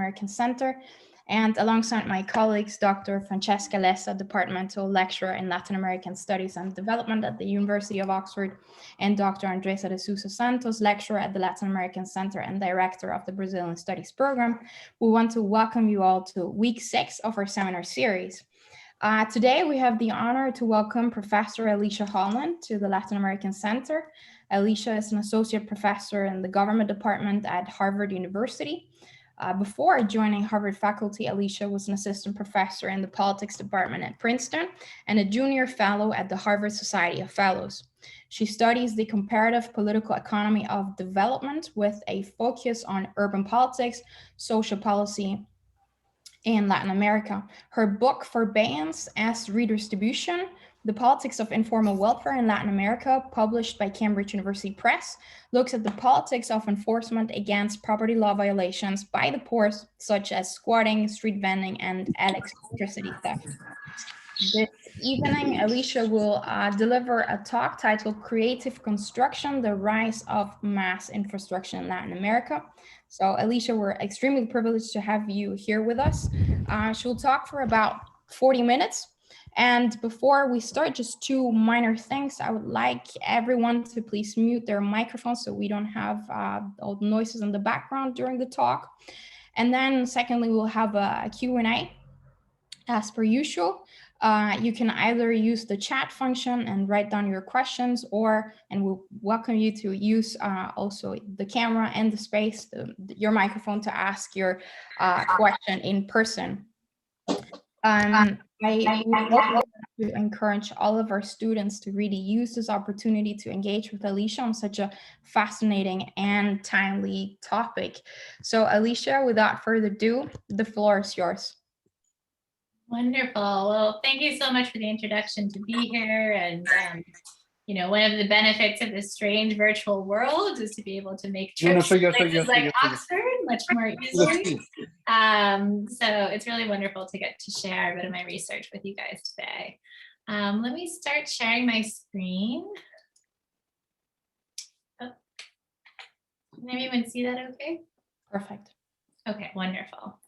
American Center, and alongside my colleagues, Dr. Francesca Lessa, Departmental Lecturer in Latin American Studies and Development at the University of Oxford, and Dr. Andresa de Sousa Santos, Lecturer at the Latin American Center and Director of the Brazilian Studies Program. We want to welcome you all to week 6 of our seminar series. Today, we have the honor to welcome Professor Alisha Holland to the Latin American Center. Alisha is an associate professor in the government department at Harvard University. Before joining Harvard faculty, Alisha was an assistant professor in the politics department at Princeton and a junior fellow at the Harvard Society of Fellows. She studies the comparative political economy of development with a focus on urban politics, social policy, in Latin America. Her book, Forbearance as Redistribution, The Politics of Informal Welfare in Latin America, published by Cambridge University Press, looks at the politics of enforcement against property law violations by the poor, such as squatting, street vending, and electricity theft. This evening, Alisha will deliver a talk titled Creative Construction, the Rise of Mass Infrastructure in Latin America. So Alisha, we're extremely privileged to have you here with us. She'll talk for about 40 minutes. And before we start, just 2 minor things. I would like everyone to please mute their microphones so we don't have all the noises in the background during the talk. And then secondly, we'll have a Q&A as per usual. You can either use the chat function and write down your questions, and we'll welcome you to use also the camera and the space, your microphone, to ask your question in person. I would also like to encourage all of our students to really use this opportunity to engage with Alisha on such a fascinating and timely topic. So Alisha, without further ado, the floor is yours. Wonderful. Well, thank you so much for the introduction to be here. And, you know, one of the benefits of this strange virtual world is to be able to make trips to places like Oxford much more easily. So it's really wonderful to get to share a bit of my research with you guys today. Let me start sharing my screen. Oh. Can everyone see that okay? Perfect. Okay, wonderful.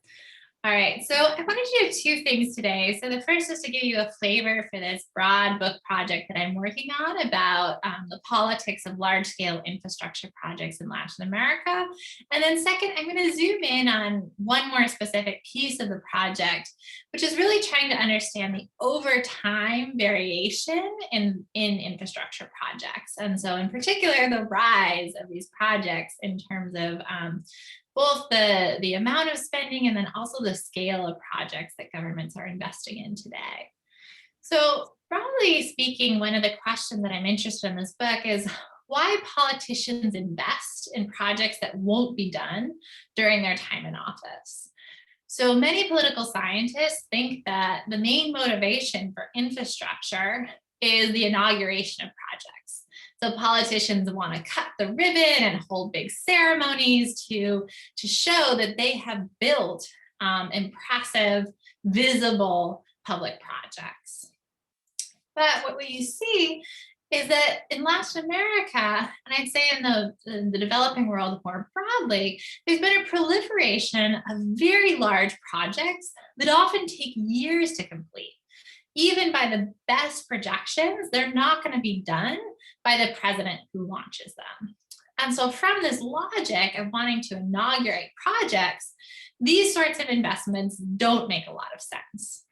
All right, so I wanted to do 2 things today. So the first is to give you a flavor for this broad book project that I'm working on about the politics of large-scale infrastructure projects in Latin America. And then second, I'm going to zoom in on one more specific piece of the project, which is really trying to understand the over time variation in infrastructure projects. And so in particular, the rise of these projects in terms of both the amount of spending and then also the scale of projects that governments are investing in today. So broadly speaking, one of the questions that I'm interested in this book is why politicians invest in projects that won't be done during their time in office. So many political scientists think that the main motivation for infrastructure is the inauguration of projects. So politicians want to cut the ribbon and hold big ceremonies to show that they have built impressive, visible public projects. But what you see is that in Latin America, and I'd say in the developing world more broadly, there's been a proliferation of very large projects that often take years to complete. Even by the best projections, they're not going to be done by the president who launches them. And so from this logic of wanting to inaugurate projects, these sorts of investments don't make a lot of sense.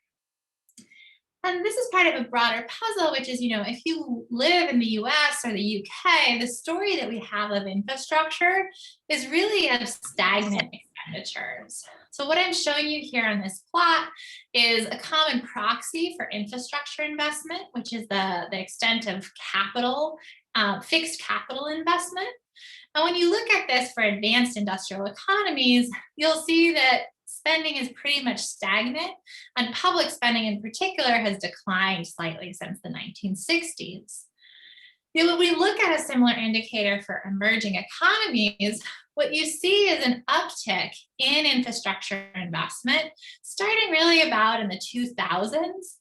And this is part of a broader puzzle, which is, you know, if you live in the US or the UK, the story that we have of infrastructure is really of stagnant expenditures. So what I'm showing you here on this plot is a common proxy for infrastructure investment, which is the extent of capital, fixed capital investment. And when you look at this for advanced industrial economies, you'll see that spending is pretty much stagnant, and public spending in particular has declined slightly since the 1960s. You know, when we look at a similar indicator for emerging economies, what you see is an uptick in infrastructure investment starting really about in the 2000s.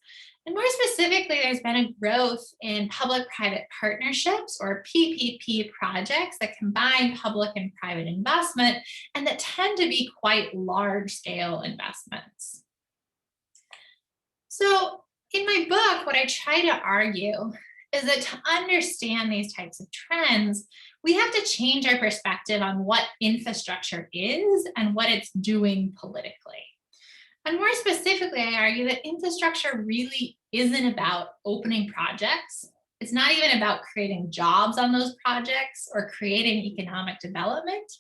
And more specifically, there's been a growth in public-private partnerships, or PPP projects, that combine public and private investment and that tend to be quite large-scale investments. So in my book, what I try to argue is that to understand these types of trends, we have to change our perspective on what infrastructure is and what it's doing politically. And more specifically, I argue that infrastructure really isn't about opening projects. It's not even about creating jobs on those projects or creating economic development.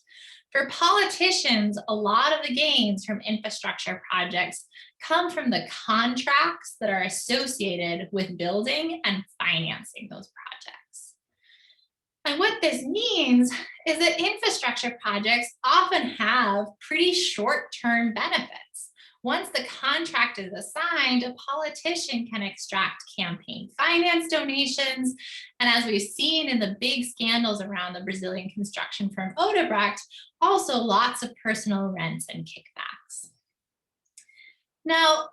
For politicians, a lot of the gains from infrastructure projects come from the contracts that are associated with building and financing those projects. And what this means is that infrastructure projects often have pretty short-term benefits. Once the contract is assigned, a politician can extract campaign finance donations. And as we've seen in the big scandals around the Brazilian construction firm Odebrecht, also lots of personal rents and kickbacks. Now,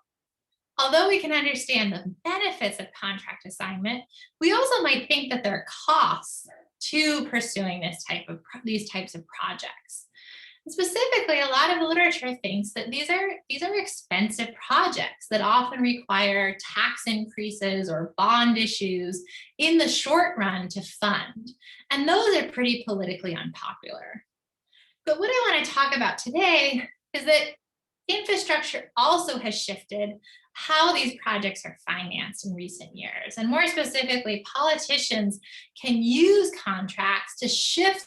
although we can understand the benefits of contract assignment, we also might think that there are costs to pursuing these types of projects. Specifically, a lot of the literature thinks that these are expensive projects that often require tax increases or bond issues in the short run to fund. And those are pretty politically unpopular. But what I want to talk about today is that infrastructure also has shifted how these projects are financed in recent years. And more specifically, politicians can use contracts to shift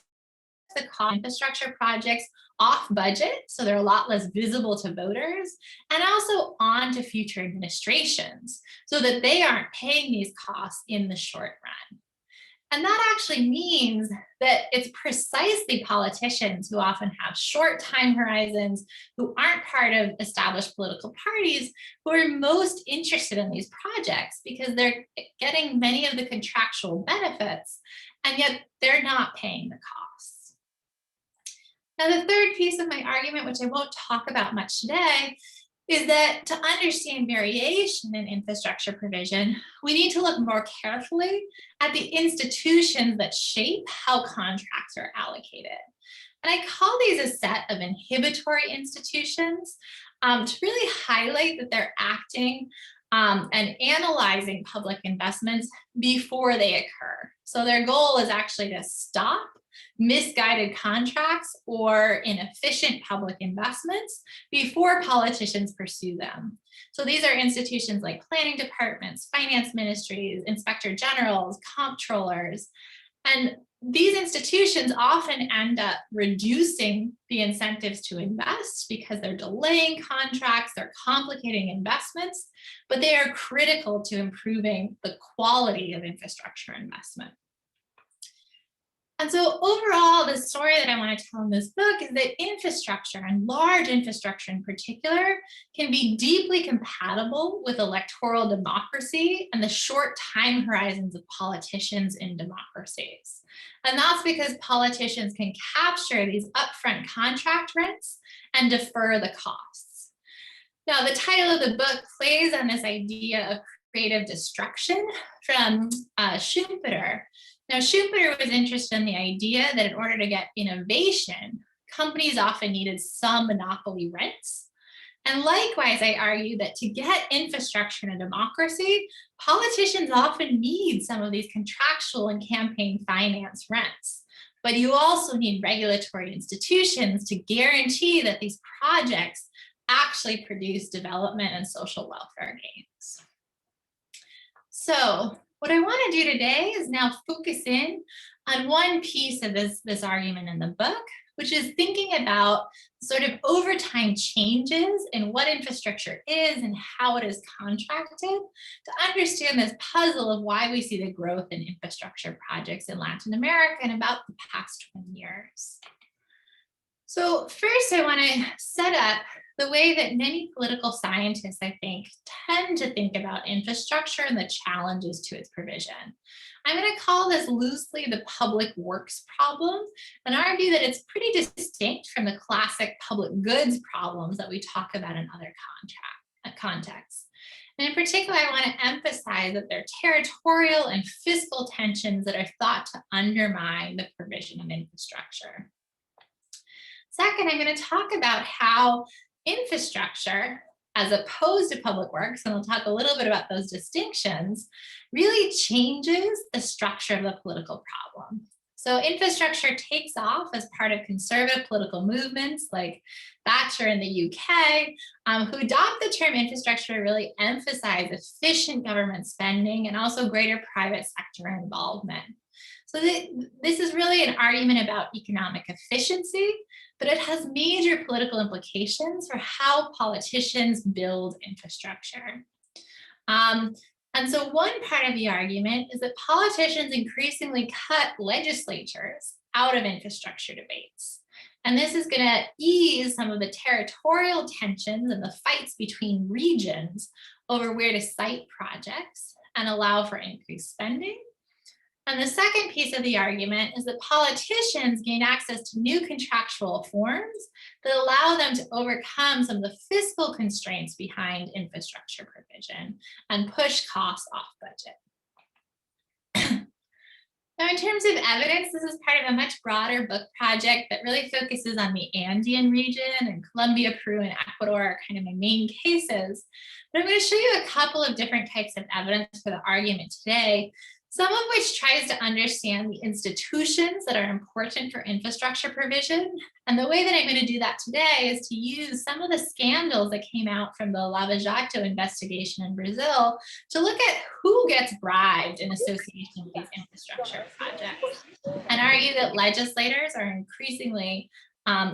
the cost of infrastructure projects off budget, so they're a lot less visible to voters, and also on to future administrations, so that they aren't paying these costs in the short run. And that actually means that it's precisely politicians who often have short time horizons, who aren't part of established political parties, who are most interested in these projects because they're getting many of the contractual benefits, and yet they're not paying the costs. Now, the third piece of my argument, which I won't talk about much today, is that to understand variation in infrastructure provision, we need to look more carefully at the institutions that shape how contracts are allocated. And I call these a set of inhibitory institutions to really highlight that they're acting and analyzing public investments before they occur. So their goal is actually to stop misguided contracts or inefficient public investments before politicians pursue them. So these are institutions like planning departments, finance ministries, inspector generals, comptrollers, and these institutions often end up reducing the incentives to invest because they're delaying contracts, they're complicating investments, but they are critical to improving the quality of infrastructure investment. And so overall, the story that I want to tell in this book is that infrastructure, and large infrastructure in particular, can be deeply compatible with electoral democracy and the short time horizons of politicians in democracies. And that's because politicians can capture these upfront contract rents and defer the costs. Now, the title of the book plays on this idea of creative destruction from Schumpeter. Now, Schumpeter was interested in the idea that in order to get innovation, companies often needed some monopoly rents. And likewise, I argue that to get infrastructure in a democracy, politicians often need some of these contractual and campaign finance rents. But you also need regulatory institutions to guarantee that these projects actually produce development and social welfare gains. So what I want to do today is now focus in on one piece of this argument in the book, which is thinking about sort of over time changes in what infrastructure is and how it is contracted to understand this puzzle of why we see the growth in infrastructure projects in Latin America in about the past 20 years. So first, I want to set up the way that many political scientists, I think, tend to think about infrastructure and the challenges to its provision. I'm going to call this loosely the public works problem and argue that it's pretty distinct from the classic public goods problems that we talk about in other contexts. And in particular, I want to emphasize that there are territorial and fiscal tensions that are thought to undermine the provision of infrastructure. Second, I'm going to talk about how infrastructure, as opposed to public works, and we'll talk a little bit about those distinctions, really changes the structure of the political problem. So infrastructure takes off as part of conservative political movements like Thatcher in the UK, who adopt the term infrastructure to really emphasize efficient government spending and also greater private sector involvement. So this is really an argument about economic efficiency, but it has major political implications for how politicians build infrastructure. And so one part of the argument is that politicians increasingly cut legislatures out of infrastructure debates. And this is going to ease some of the territorial tensions and the fights between regions over where to site projects and allow for increased spending. And the second piece of the argument is that politicians gain access to new contractual forms that allow them to overcome some of the fiscal constraints behind infrastructure provision and push costs off budget. Now, in terms of evidence, this is part of a much broader book project that really focuses on the Andean region, and Colombia, Peru, and Ecuador are kind of my main cases. But I'm going to show you a couple of different types of evidence for the argument today, some of which tries to understand the institutions that are important for infrastructure provision. And the way that I'm going to do that today is to use some of the scandals that came out from the Lava Jato investigation in Brazil to look at who gets bribed in association with these infrastructure projects and argue that legislators are increasingly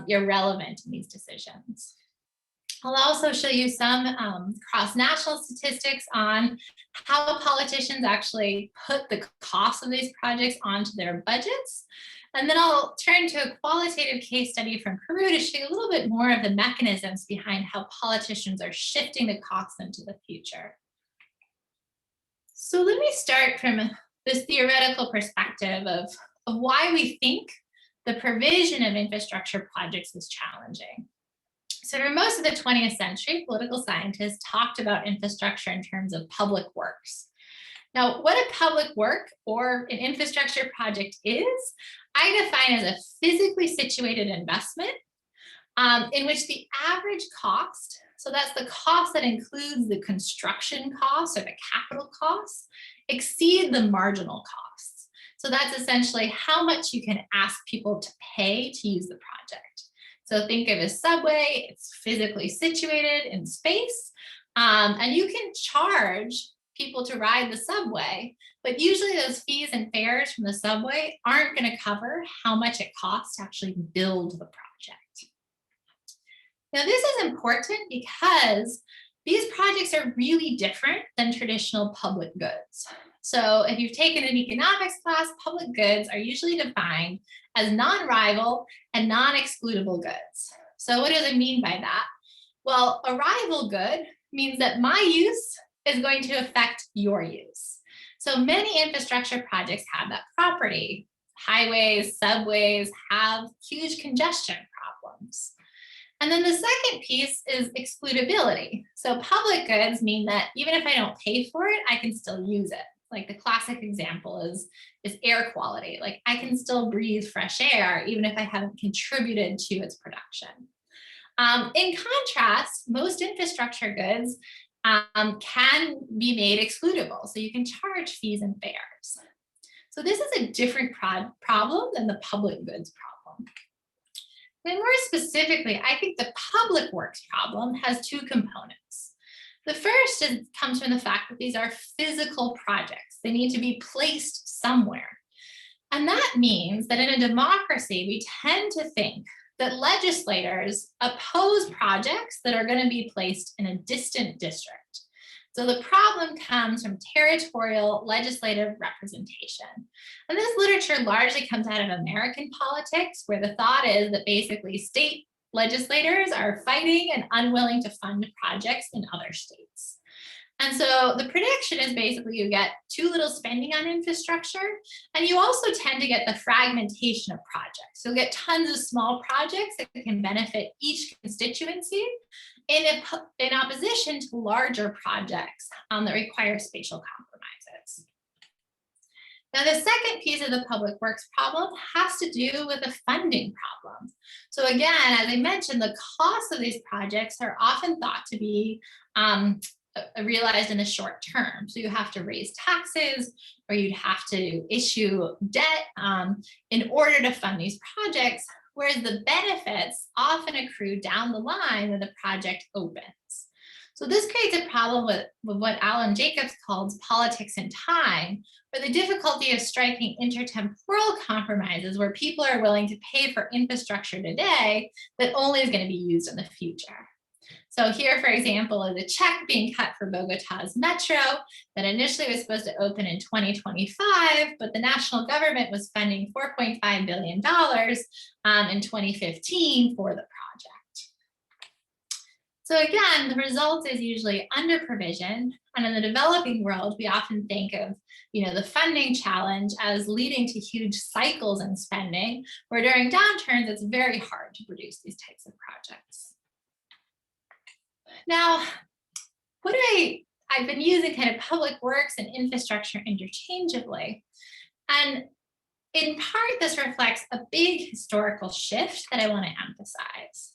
irrelevant in these decisions. I'll also show you some cross-national statistics on how politicians actually put the cost of these projects onto their budgets. And then I'll turn to a qualitative case study from Peru to show you a little bit more of the mechanisms behind how politicians are shifting the costs into the future. So let me start from this theoretical perspective of why we think the provision of infrastructure projects is challenging. So for most of the 20th century, political scientists talked about infrastructure in terms of public works. Now, what a public work or an infrastructure project is, I define as a physically situated investment in which the average cost, so that's the cost that includes the construction costs or the capital costs, exceed the marginal costs. So that's essentially how much you can ask people to pay to use the project. So think of a subway, it's physically situated in space, and you can charge people to ride the subway, but usually those fees and fares from the subway aren't going to cover how much it costs to actually build the project. Now, this is important because these projects are really different than traditional public goods. So if you've taken an economics class, public goods are usually defined as non-rival and non-excludable goods. So what does it mean by that? Well, a rival good means that my use is going to affect your use. So many infrastructure projects have that property. Highways, subways have huge congestion problems. And then the second piece is excludability. So public goods mean that even if I don't pay for it, I can still use it. Like the classic example is air quality. Like I can still breathe fresh air, even if I haven't contributed to its production. In contrast, most infrastructure goods can be made excludable. So you can charge fees and fares. So this is a different problem than the public goods problem. And more specifically, I think the public works problem has two components. The first comes from the fact that these are physical projects. They need to be placed somewhere. And that means that in a democracy, we tend to think that legislators oppose projects that are going to be placed in a distant district. So the problem comes from territorial legislative representation. And this literature largely comes out of American politics, where the thought is that basically state legislators are fighting and unwilling to fund projects in other states. And so the prediction is basically you get too little spending on infrastructure, and you also tend to get the fragmentation of projects. So you'll get tons of small projects that can benefit each constituency, in opposition to larger projects that require spatial compromises. Now, the second piece of the public works problem has to do with the funding problem. So again, as I mentioned, the costs of these projects are often thought to be realized in the short term. So you have to raise taxes, or you'd have to issue debt in order to fund these projects, whereas the benefits often accrue down the line when the project opens. So this creates a problem with what Alan Jacobs calls politics in time, or the difficulty of striking intertemporal compromises where people are willing to pay for infrastructure today that only is going to be used in the future. So here, for example, is a check being cut for Bogota's metro that initially was supposed to open in 2025, but the national government was funding $4.5 billion in 2015 for the project. So again, the result is usually under provision, and in the developing world, we often think of the funding challenge as leading to huge cycles in spending, where during downturns, it's very hard to produce these types of projects. Now, I've been using kind of public works and infrastructure interchangeably. And in part, this reflects a big historical shift that I want to emphasize,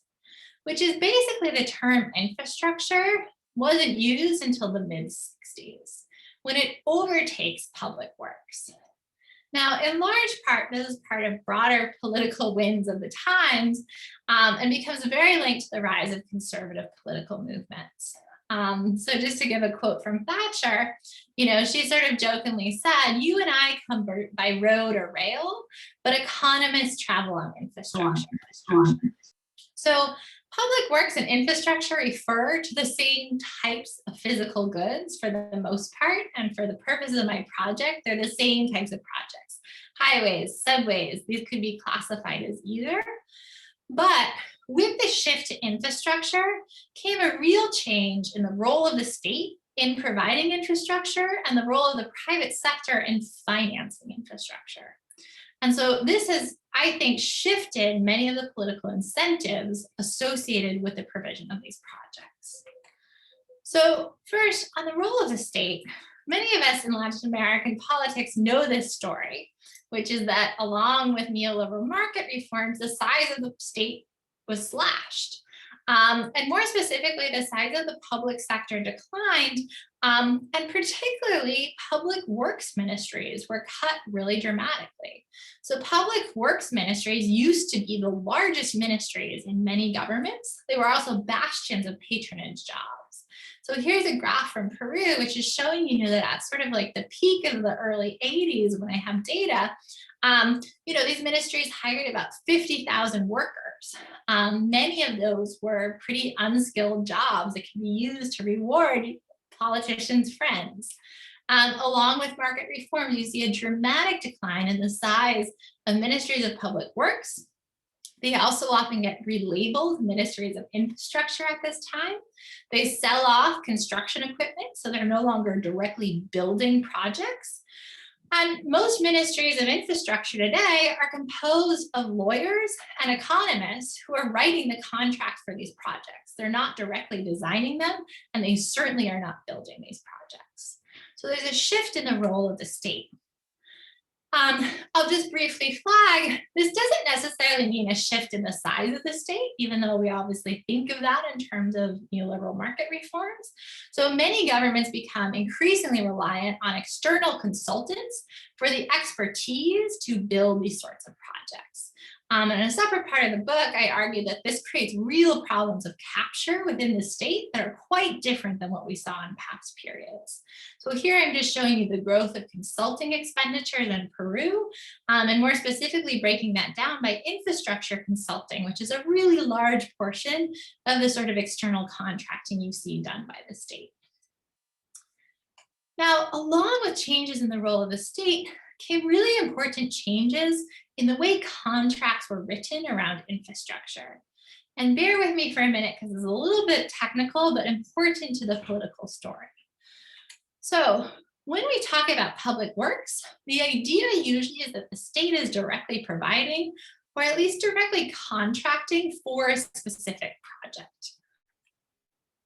which is basically the term infrastructure wasn't used until the mid-60s, when it overtakes public works. Now, in large part, this is part of broader political winds of the times and becomes very linked to the rise of conservative political movements. So just to give a quote from Thatcher, she sort of jokingly said, "You and I come by road or rail, but economists travel on infrastructure." So public works and infrastructure refer to the same types of physical goods for the most part, and for the purposes of my project, they're the same types of projects. Highways, subways, these could be classified as either. But with the shift to infrastructure came a real change in the role of the state in providing infrastructure and the role of the private sector in financing infrastructure. And so this has, I think, shifted many of the political incentives associated with the provision of these projects. So first, on the role of the state, many of us in Latin American politics know this story, which is that along with neoliberal market reforms, the size of the state was slashed. And more specifically, the size of the public sector declined, and particularly public works ministries were cut really dramatically. So public works ministries used to be the largest ministries in many governments. They were also bastions of patronage jobs. So here's a graph from Peru, which is showing that at sort of like the peak of the early 80s, when I have data, these ministries hired about 50,000 workers. Many of those were pretty unskilled jobs that can be used to reward politicians' friends. Along with market reforms, you see a dramatic decline in the size of ministries of public works. They also often get relabeled ministries of infrastructure at this time. They sell off construction equipment, so they're no longer directly building projects. And most ministries of infrastructure today are composed of lawyers and economists who are writing the contracts for these projects. They're not directly designing them, and they certainly are not building these projects. So there's a shift in the role of the state. I'll just briefly flag, this doesn't necessarily mean a shift in the size of the state, even though we obviously think of that in terms of neoliberal market reforms. So many governments become increasingly reliant on external consultants for the expertise to build these sorts of projects. In a separate part of the book, I argue that this creates real problems of capture within the state that are quite different than what we saw in past periods. So here I'm just showing you the growth of consulting expenditures in Peru, and more specifically breaking that down by infrastructure consulting, which is a really large portion of the sort of external contracting you see done by the state. Now, along with changes in the role of the state, came really important changes in the way contracts were written around infrastructure. And bear with me for a minute because it's a little bit technical, but important to the political story. So when we talk about public works, the idea usually is that the state is directly providing, or at least directly contracting for a specific project.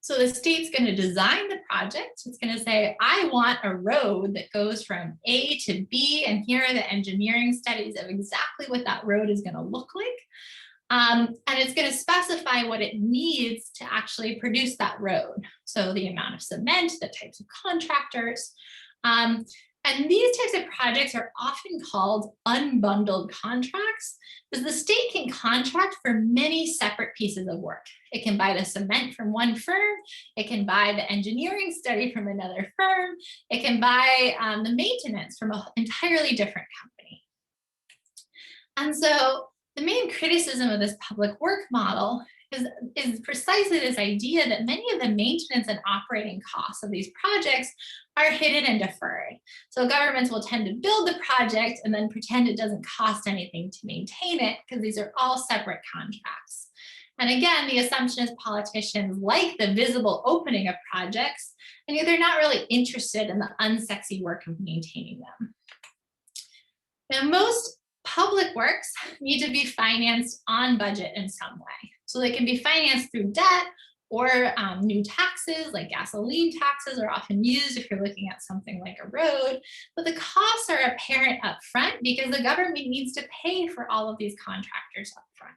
So the state's going to design the project. It's going to say, I want a road that goes from A to B, and here are the engineering studies of exactly what that road is going to look like. And it's going to specify what it needs to actually produce that road. So the amount of cement, the types of contractors. And these types of projects are often called unbundled contracts because the state can contract for many separate pieces of work. It can buy the cement from one firm. It can buy the engineering study from another firm. It can buy the maintenance from an entirely different company. And so the main criticism of this public work model is precisely this idea that many of the maintenance and operating costs of these projects are hidden and deferred. So governments will tend to build the project and then pretend it doesn't cost anything to maintain it because these are all separate contracts. And again, the assumption is politicians like the visible opening of projects, and yet they're not really interested in the unsexy work of maintaining them. Now, most public works need to be financed on budget in some way. So they can be financed through debt or new taxes, like gasoline taxes are often used if you're looking at something like a road, but the costs are apparent up front because the government needs to pay for all of these contractors up front.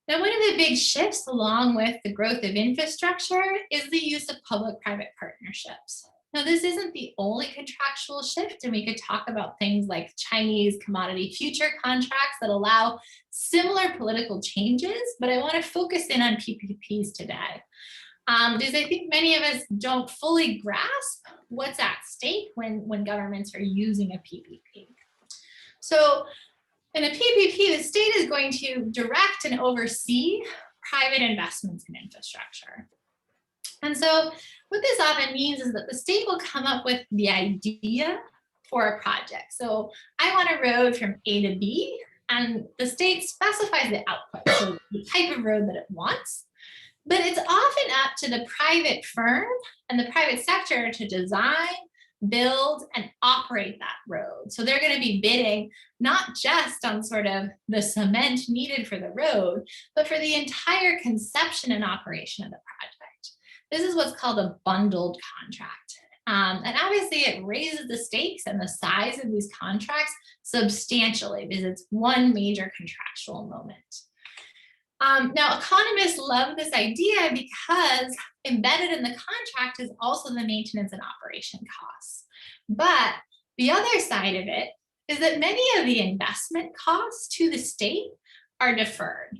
Now, one of the big shifts along with the growth of infrastructure is the use of public-private partnerships. Now, this isn't the only contractual shift, and we could talk about things like Chinese commodity future contracts that allow similar political changes, but I want to focus in on PPPs today. Because I think many of us don't fully grasp what's at stake when governments are using a PPP. So in a PPP, the state is going to direct and oversee private investments in infrastructure. And so what this often means is that the state will come up with the idea for a project. So I want a road from A to B, and the state specifies the output, so the type of road that it wants. But it's often up to the private firm and the private sector to design, build, and operate that road. So they're going to be bidding not just on sort of the cement needed for the road, but for the entire conception and operation of the project. This is what's called a bundled contract. And obviously it raises the stakes and the size of these contracts substantially because it's one major contractual moment. Now, economists love this idea because embedded in the contract is also the maintenance and operation costs. But the other side of it is that many of the investment costs to the state are deferred.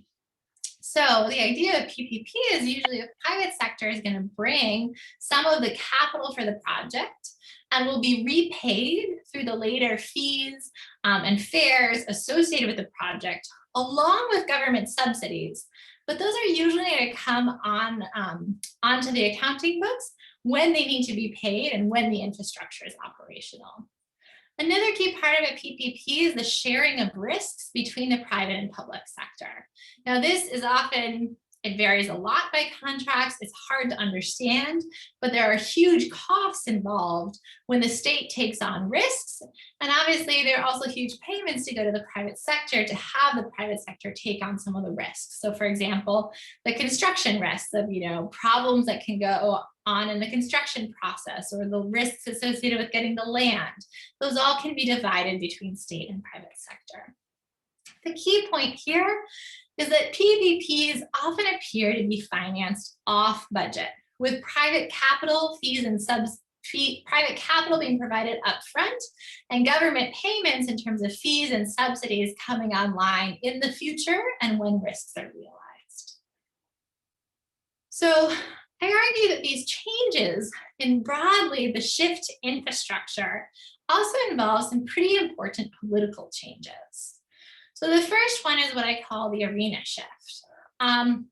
So the idea of PPP is usually the private sector is going to bring some of the capital for the project and will be repaid through the later fees and fares associated with the project, along with government subsidies. But those are usually going to come onto the accounting books when they need to be paid and when the infrastructure is operational. Another key part of a PPP is the sharing of risks between the private and public sector. Now, this is often, it varies a lot by contracts. It's hard to understand, but there are huge costs involved when the state takes on risks. And obviously, there are also huge payments to go to the private sector to have the private sector take on some of the risks. So for example, the construction risks of, problems that can go on in the construction process or the risks associated with getting the land. Those all can be divided between state and private sector. The key point here is that PPPs often appear to be financed off budget, with private capital fees and private capital being provided upfront and government payments in terms of fees and subsidies coming online in the future and when risks are realized. So I argue that these changes in broadly the shift to infrastructure also involve some pretty important political changes. So the first one is what I call the arena shift. And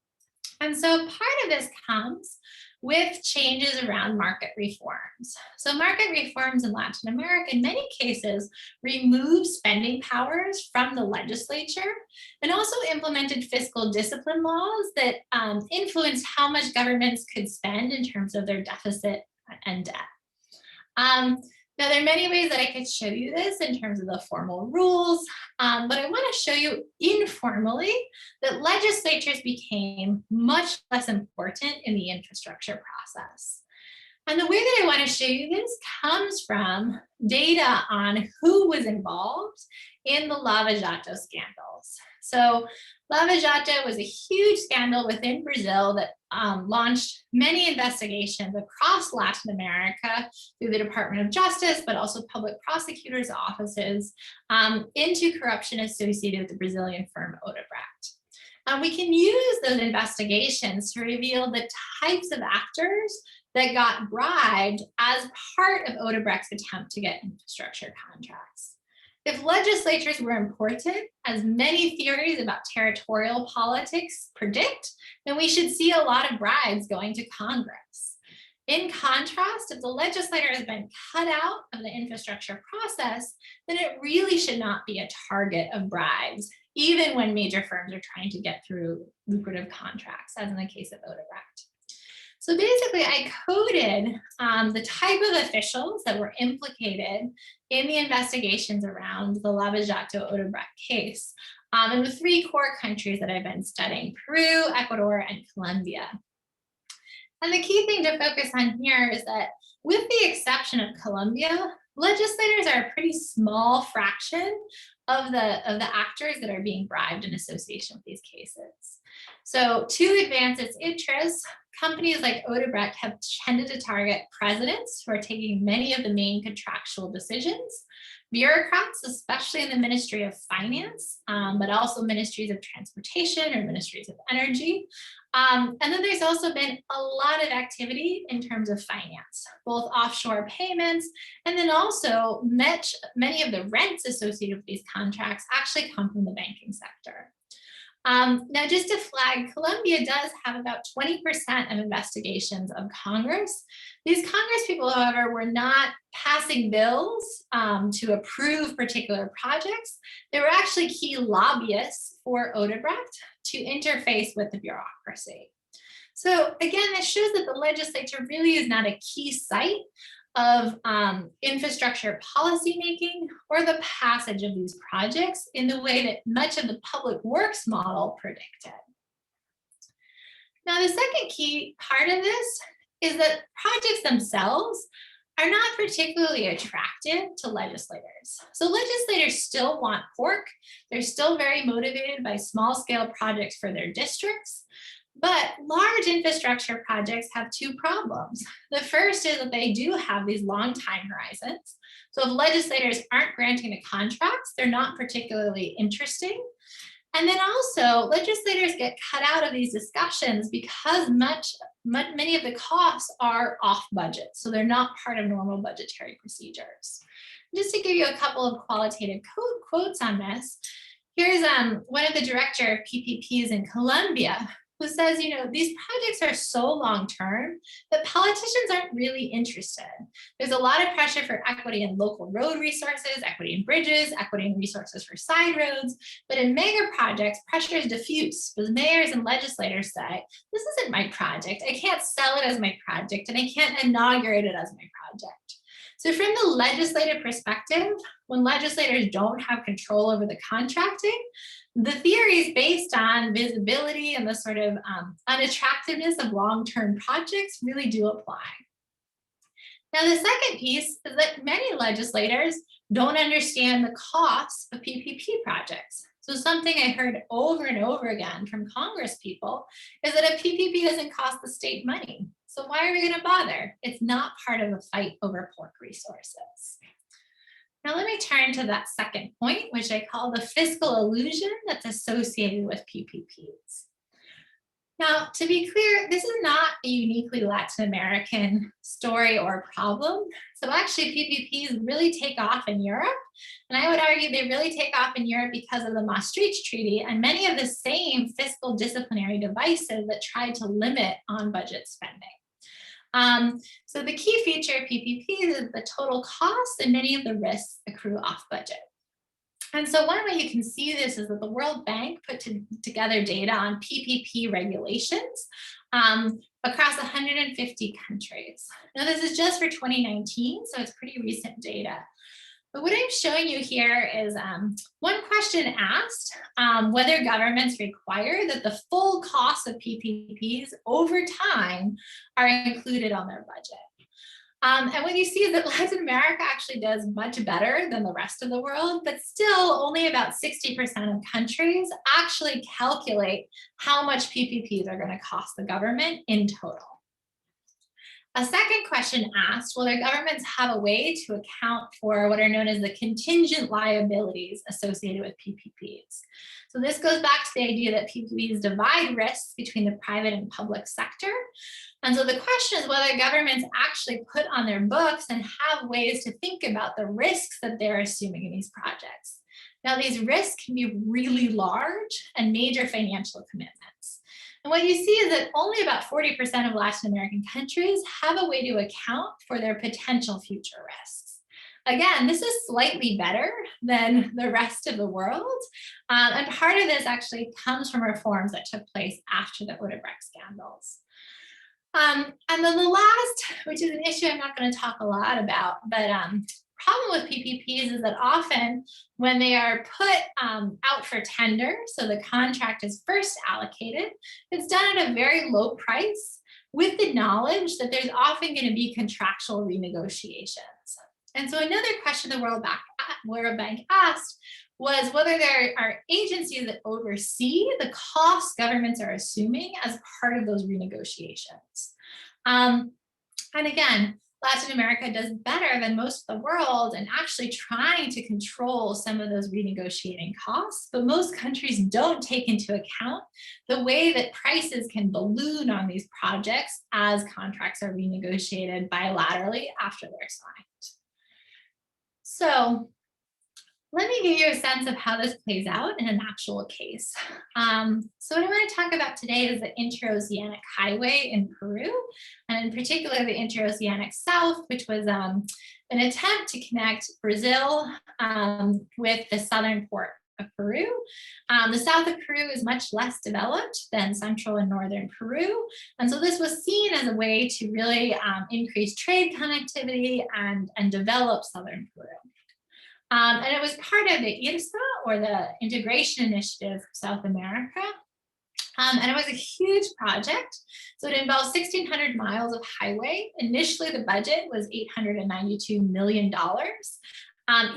so part of this comes with changes around market reforms. So market reforms in Latin America, in many cases, remove spending powers from the legislature and also implemented fiscal discipline laws that influenced how much governments could spend in terms of their deficit and debt. Now, there are many ways that I could show you this in terms of the formal rules, but I want to show you informally that legislatures became much less important in the infrastructure process. And the way that I want to show you this comes from data on who was involved in the Lava Jato scandals. So Lava Jato was a huge scandal within Brazil that launched many investigations across Latin America through the Department of Justice, but also public prosecutors' offices into corruption associated with the Brazilian firm Odebrecht. We can use those investigations to reveal the types of actors that got bribed as part of Odebrecht's attempt to get infrastructure contracts. If legislatures were important, as many theories about territorial politics predict, then we should see a lot of bribes going to Congress. In contrast, if the legislator has been cut out of the infrastructure process, then it really should not be a target of bribes, even when major firms are trying to get through lucrative contracts, as in the case of Odebrecht. So basically, I coded the type of officials that were implicated in the investigations around the Lava Jato Odebrecht case in the three core countries that I've been studying: Peru, Ecuador, and Colombia. And the key thing to focus on here is that, with the exception of Colombia, legislators are a pretty small fraction of the actors that are being bribed in association with these cases. So to advance its interests, companies like Odebrecht have tended to target presidents who are taking many of the main contractual decisions, bureaucrats, especially in the Ministry of Finance, but also ministries of transportation or ministries of energy. And then there's also been a lot of activity in terms of finance, both offshore payments, and then also many of the rents associated with these contracts actually come from the banking sector. Now, just to flag, Colombia does have about 20% of investigations of Congress. These Congress people, however, were not passing bills to approve particular projects. They were actually key lobbyists for Odebrecht to interface with the bureaucracy. So again, this shows that the legislature really is not a key site of infrastructure policymaking or the passage of these projects in the way that much of the public works model predicted. Now, the second key part of this is that projects themselves are not particularly attractive to legislators. So legislators still want pork. They're still very motivated by small scale projects for their districts. But large infrastructure projects have two problems. The first is that they do have these long time horizons. So if legislators aren't granting the contracts, they're not particularly interesting. And then also, legislators get cut out of these discussions because many of the costs are off budget. So they're not part of normal budgetary procedures. Just to give you a couple of qualitative quotes on this, here's one of the director of PPPs in Colombia, who says, these projects are so long-term that politicians aren't really interested. There's a lot of pressure for equity in local road resources, equity in bridges, equity in resources for side roads. But in mega projects, pressure is diffuse because mayors and legislators say, this isn't my project. I can't sell it as my project, and I can't inaugurate it as my project. So from the legislative perspective, when legislators don't have control over the contracting, the theories based on visibility and the sort of unattractiveness of long-term projects really do apply. Now, the second piece is that many legislators don't understand the costs of PPP projects. So something I heard over and over again from Congress people is that a PPP doesn't cost the state money. So why are we going to bother? It's not part of a fight over pork resources. Now let me turn to that second point, which I call the fiscal illusion that's associated with PPPs. Now, to be clear, this is not a uniquely Latin American story or problem. So actually PPPs really take off in Europe. And I would argue they really take off in Europe because of the Maastricht Treaty and many of the same fiscal disciplinary devices that tried to limit on-budget spending. So the key feature of PPPs is the total cost and many of the risks accrue off budget. And so one way you can see this is that the World Bank put together data on PPP regulations across 150 countries. Now, this is just for 2019, so it's pretty recent data. But what I'm showing you here is one question asked whether governments require that the full cost of PPPs over time are included on their budget. And what you see is that Latin America actually does much better than the rest of the world, but still only about 60% of countries actually calculate how much PPPs are going to cost the government in total. A second question asked whether governments have a way to account for what are known as the contingent liabilities associated with PPPs. So this goes back to the idea that PPPs divide risks between the private and public sector. And so the question is whether governments actually put on their books and have ways to think about the risks that they're assuming in these projects. Now, these risks can be really large and major financial commitments. And what you see is that only about 40% of Latin American countries have a way to account for their potential future risks. Again, this is slightly better than the rest of the world. And part of this actually comes from reforms that took place after the Odebrecht scandals. And then the last, which is an issue I'm not going to talk a lot about, but problem with PPPs is that often when they are put out for tender, so the contract is first allocated, it's done at a very low price with the knowledge that there's often going to be contractual renegotiations. And so another question the World Bank asked was whether there are agencies that oversee the costs governments are assuming as part of those renegotiations. And again, Latin America does better than most of the world in actually trying to control some of those renegotiating costs, but most countries don't take into account the way that prices can balloon on these projects as contracts are renegotiated bilaterally after they're signed. So let me give you a sense of how this plays out in an actual case. So what I want to talk about today is the Interoceanic Highway in Peru, and in particular the Interoceanic South, which was an attempt to connect Brazil with the southern port of Peru. The south of Peru is much less developed than central and northern Peru. And so this was seen as a way to really increase trade connectivity and develop southern Peru. And it was part of the IRSA, or the Integration Initiative for South America. And it was a huge project. So it involved 1,600 miles of highway. Initially, the budget was $892 million.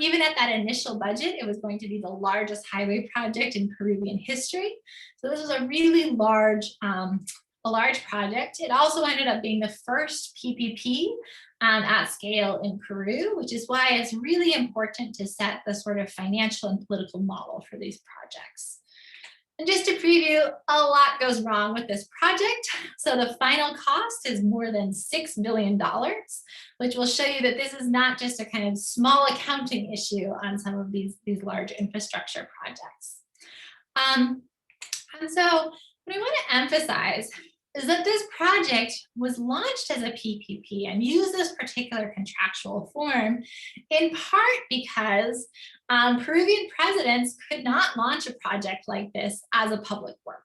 Even at that initial budget, it was going to be the largest highway project in Peruvian history. So this was a really large project. It also ended up being the first PPP at scale in Peru, which is why it's really important to set the sort of financial and political model for these projects. And just to preview, a lot goes wrong with this project. So the final cost is more than $6 billion, which will show you that this is not just a kind of small accounting issue on some of these large infrastructure projects. And so what I want to emphasize is that this project was launched as a PPP and used this particular contractual form in part because Peruvian presidents could not launch a project like this as a public work.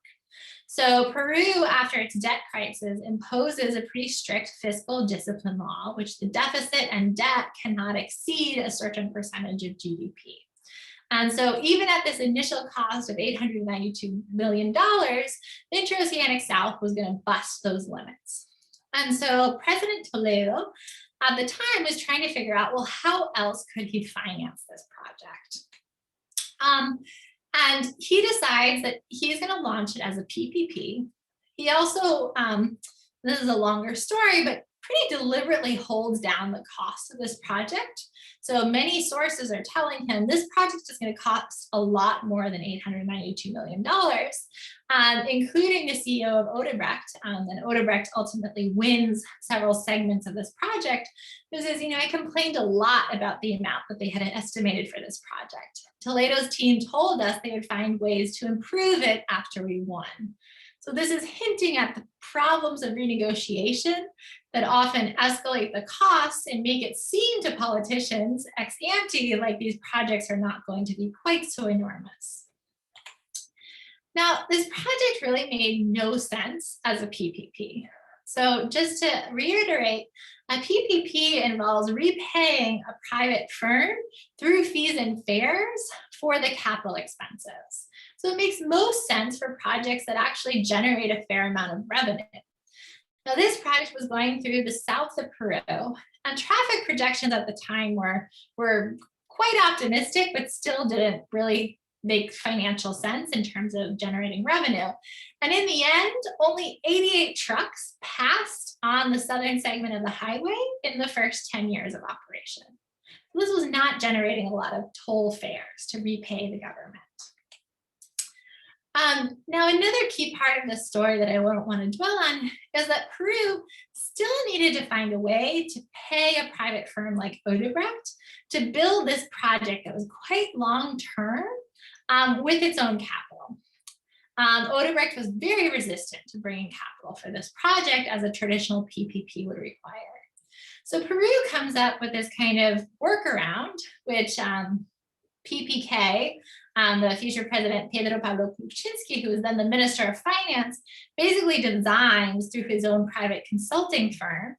So Peru, after its debt crisis, imposes a pretty strict fiscal discipline law, which the deficit and debt cannot exceed a certain percentage of GDP. And so even at this initial cost of $892 million, the Interoceanic South was going to bust those limits. And so President Toledo at the time was trying to figure out, well, how else could he finance this project? And he decides that he's going to launch it as a PPP. He also, this is a longer story, but pretty deliberately holds down the cost of this project. So many sources are telling him this project is going to cost a lot more than $892 million, including the CEO of Odebrecht. And Odebrecht ultimately wins several segments of this project because, I complained a lot about the amount that they had estimated for this project. Toledo's team told us they would find ways to improve it after we won. So this is hinting at the problems of renegotiation that often escalate the costs and make it seem to politicians ex ante like these projects are not going to be quite so enormous. Now, this project really made no sense as a PPP. So just to reiterate, a PPP involves repaying a private firm through fees and fares for the capital expenses. So it makes most sense for projects that actually generate a fair amount of revenue. Now, this project was going through the south of Peru, and traffic projections at the time were quite optimistic, but still didn't really make financial sense in terms of generating revenue. And in the end, only 88 trucks passed on the southern segment of the highway in the first 10 years of operation. This was not generating a lot of toll fares to repay the government. Now, another key part of the story that I won't want to dwell on is that Peru still needed to find a way to pay a private firm like Odebrecht to build this project that was quite long-term with its own capital. Odebrecht was very resistant to bringing capital for this project as a traditional PPP would require. So Peru comes up with this kind of workaround, which PPK, the future president Pedro Pablo Kuczynski, who was then the Minister of Finance, basically designs through his own private consulting firm,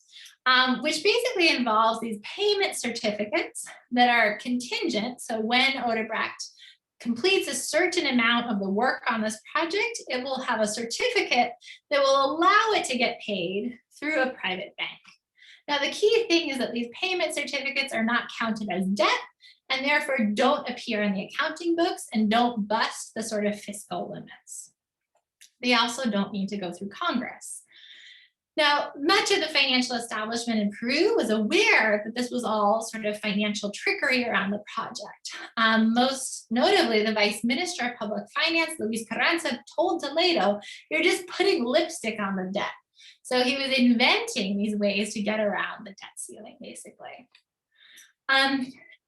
which basically involves these payment certificates that are contingent. So when Odebrecht completes a certain amount of the work on this project, it will have a certificate that will allow it to get paid through a private bank. Now, the key thing is that these payment certificates are not counted as debt and therefore don't appear in the accounting books and don't bust the sort of fiscal limits. They also don't need to go through Congress. Now, much of the financial establishment in Peru was aware that this was all sort of financial trickery around the project. Most notably, the Vice Minister of Public Finance, Luis Carranza, told Toledo, "You're just putting lipstick on the debt." So he was inventing these ways to get around the debt ceiling, basically.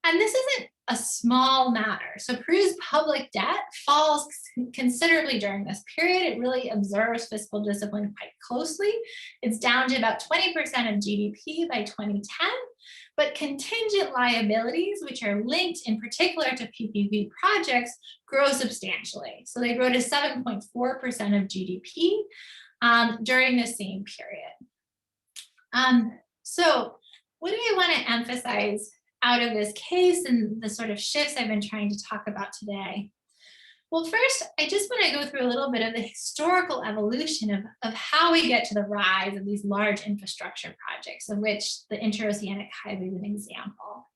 And this isn't a small matter. So Peru's public debt falls considerably during this period. It really observes fiscal discipline quite closely. It's down to about 20% of GDP by 2010, but contingent liabilities, which are linked in particular to PPP projects, grow substantially. So they grow to 7.4% of GDP during the same period. So what do I want to emphasize out of this case and the sort of shifts I've been trying to talk about today? Well, first, I just want to go through a little bit of the historical evolution of how we get to the rise of these large infrastructure projects, of which the Interoceanic Highway is an example.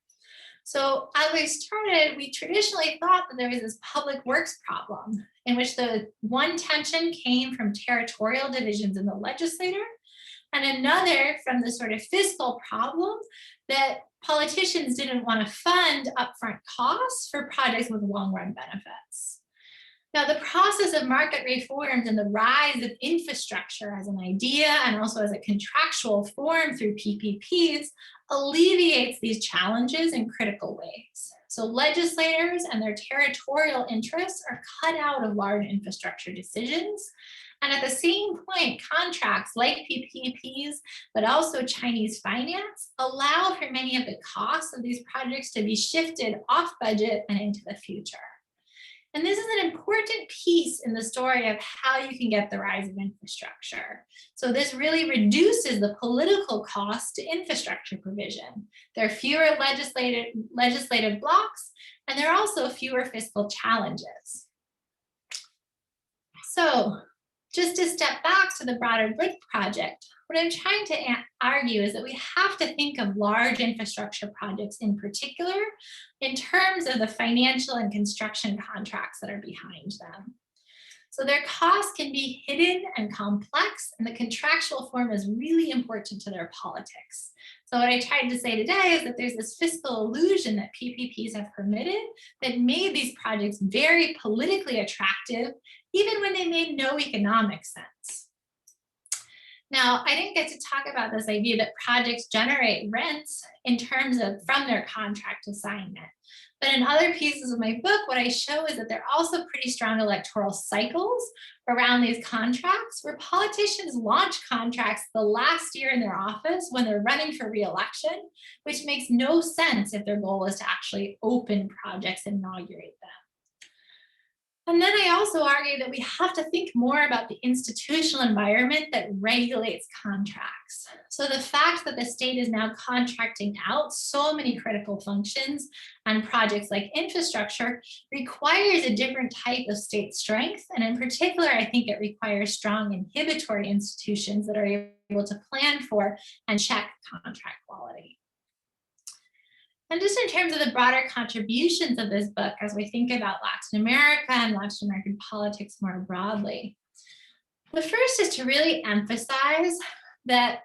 So as we started, we traditionally thought that there was this public works problem in which the one tension came from territorial divisions in the legislature and another from the sort of fiscal problem that politicians didn't want to fund upfront costs for projects with long-run benefits. Now, the process of market reforms and the rise of infrastructure as an idea and also as a contractual form through PPPs alleviates these challenges in critical ways. So legislators and their territorial interests are cut out of large infrastructure decisions. And at the same point, contracts like PPPs, but also Chinese finance, allow for many of the costs of these projects to be shifted off budget and into the future. And this is an important piece in the story of how you can get the rise of infrastructure. So this really reduces the political cost to infrastructure provision. There are fewer legislative blocks, and there are also fewer fiscal challenges. So just to step back to the broader BRIC project, what I'm trying to argue is that we have to think of large infrastructure projects in particular in terms of the financial and construction contracts that are behind them. So their costs can be hidden and complex, and the contractual form is really important to their politics. So what I tried to say today is that there's this fiscal illusion that PPPs have permitted that made these projects very politically attractive, even when they made no economic sense. Now, I didn't get to talk about this idea that projects generate rents in terms of from their contract assignment. But in other pieces of my book, what I show is that there are also pretty strong electoral cycles around these contracts where politicians launch contracts the last year in their office when they're running for re-election, which makes no sense if their goal is to actually open projects and inaugurate them. And then I also argue that we have to think more about the institutional environment that regulates contracts. So the fact that the state is now contracting out so many critical functions on projects like infrastructure requires a different type of state strength. And in particular, I think it requires strong inhibitory institutions that are able to plan for and check contract quality. And just in terms of the broader contributions of this book, as we think about Latin America and Latin American politics more broadly, the first is to really emphasize that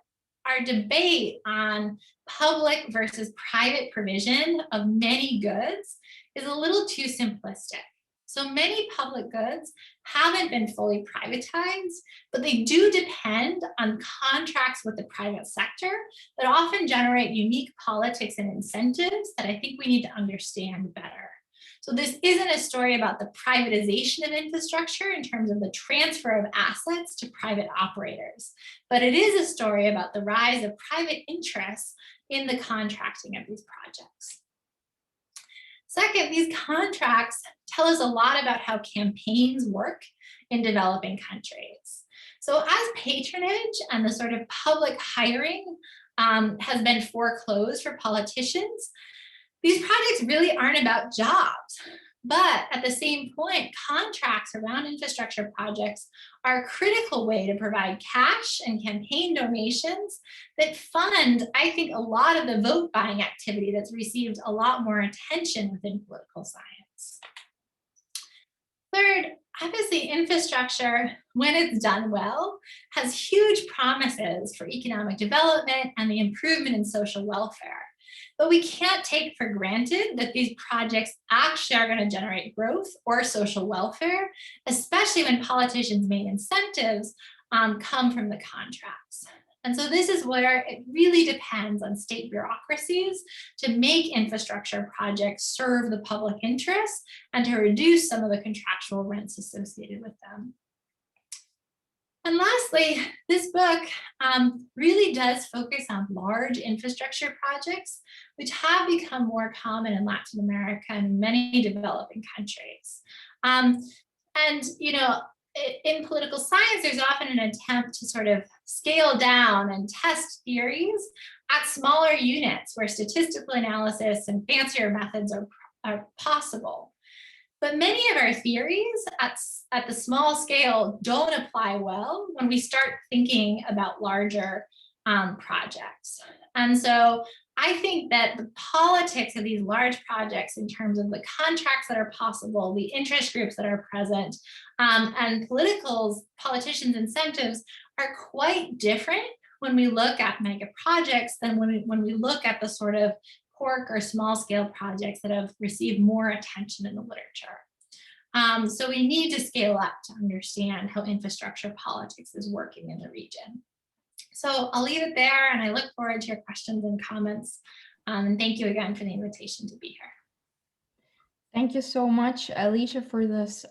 our debate on public versus private provision of many goods is a little too simplistic. So many public goods haven't been fully privatized, but they do depend on contracts with the private sector that often generate unique politics and incentives that I think we need to understand better. So this isn't a story about the privatization of infrastructure in terms of the transfer of assets to private operators, but it is a story about the rise of private interests in the contracting of these projects. Second, these contracts tell us a lot about how campaigns work in developing countries. So as patronage and the sort of public hiring has been foreclosed for politicians, these projects really aren't about jobs. But at the same point, contracts around infrastructure projects are a critical way to provide cash and campaign donations that fund, I think, a lot of the vote buying activity that's received a lot more attention within political science. Third, obviously, infrastructure, when it's done well, has huge promises for economic development and the improvement in social welfare. But we can't take for granted that these projects actually are going to generate growth or social welfare, especially when politicians' main incentives come from the contracts. And so this is where it really depends on state bureaucracies to make infrastructure projects serve the public interest and to reduce some of the contractual rents associated with them. And lastly, this book really does focus on large infrastructure projects, which have become more common in Latin America and many developing countries. And, you know, in political science, there's often an attempt to sort of scale down and test theories at smaller units where statistical analysis and fancier methods are possible. But many of our theories at the small scale don't apply well when we start thinking about larger projects. And so I think that the politics of these large projects in terms of the contracts that are possible, the interest groups that are present, and politicians' incentives are quite different when we look at mega projects than when we look at the sort of cork or small scale projects that have received more attention in the literature. So we need to scale up to understand how infrastructure politics is working in the region. So I'll leave it there, and I look forward to your questions and comments. And thank you again for the invitation to be here. Thank you so much, Alisha, for this